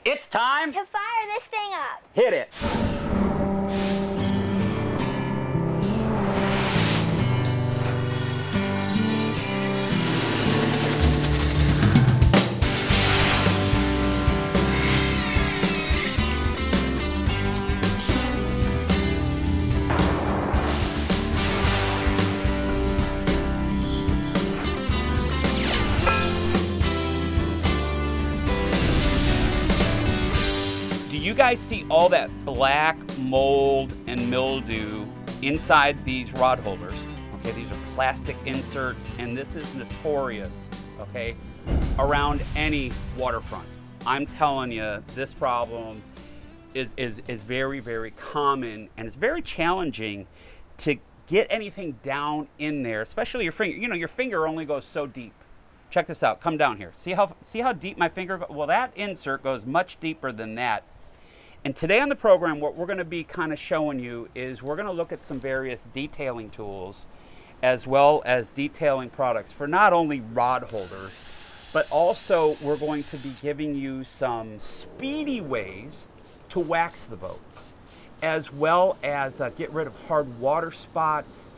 It's time to fire this thing up. Hit it. You guys see all that black mold and mildew inside these rod holders. Okay, these are plastic inserts, and this is notorious, okay, around any waterfront. I'm telling you, this problem is very, very common, and it's very challenging to get anything down in there, especially your finger. You know, your finger only goes so deep. Check this out, come down here. See how deep my finger goes? Well, that insert goes much deeper than that. And today on the program, what we're going to be kind of showing you is we're going to look at some various detailing tools as well as detailing products for not only rod holders, but also we're going to be giving you some speedy ways to wax the boat, as well as get rid of hard water spots.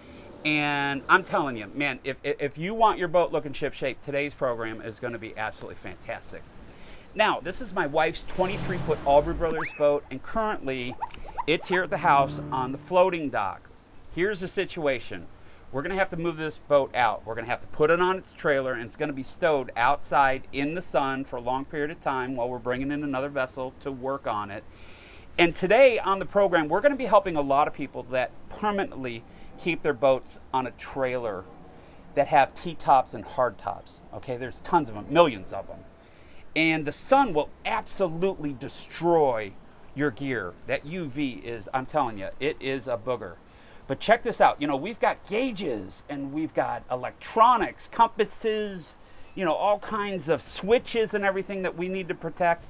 And I'm telling you, man, if you want your boat looking shipshape, today's program is going to be absolutely fantastic. Now, this is my wife's 23-foot Aubrey Brothers boat, and currently it's here at the house on the floating dock. Here's the situation. We're gonna have to move this boat out. We're gonna have to put it on its trailer, and it's gonna be stowed outside in the sun for a long period of time while we're bringing in another vessel to work on it. And today on the program, we're gonna be helping a lot of people that permanently keep their boats on a trailer that have T-tops and hard tops. Okay, there's tons of them, millions of them. And the sun will absolutely destroy your gear. That UV is, I'm telling you, it is a booger. But check this out, you know, we've got gauges and we've got electronics, compasses, you know, all kinds of switches and everything that we need to protect.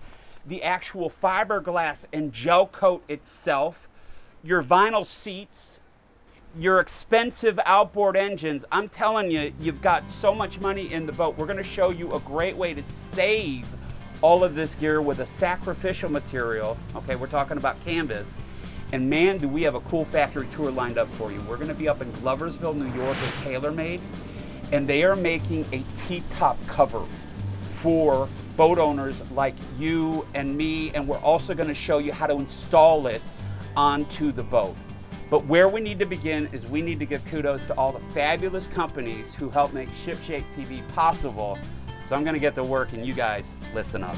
The actual fiberglass and gel coat itself, your vinyl seats, your expensive outboard engines. I'm telling you, you've got so much money in the boat. We're gonna show you a great way to save all of this gear with a sacrificial material. Okay, we're talking about canvas. And man, do we have a cool factory tour lined up for you. We're gonna be up in Gloversville, New York at TaylorMade, and they are making a T-top cover for boat owners like you and me, and we're also gonna show you how to install it onto the boat. But where we need to begin is we need to give kudos to all the fabulous companies who help make ShipShape TV possible. So I'm gonna get to work and you guys listen up.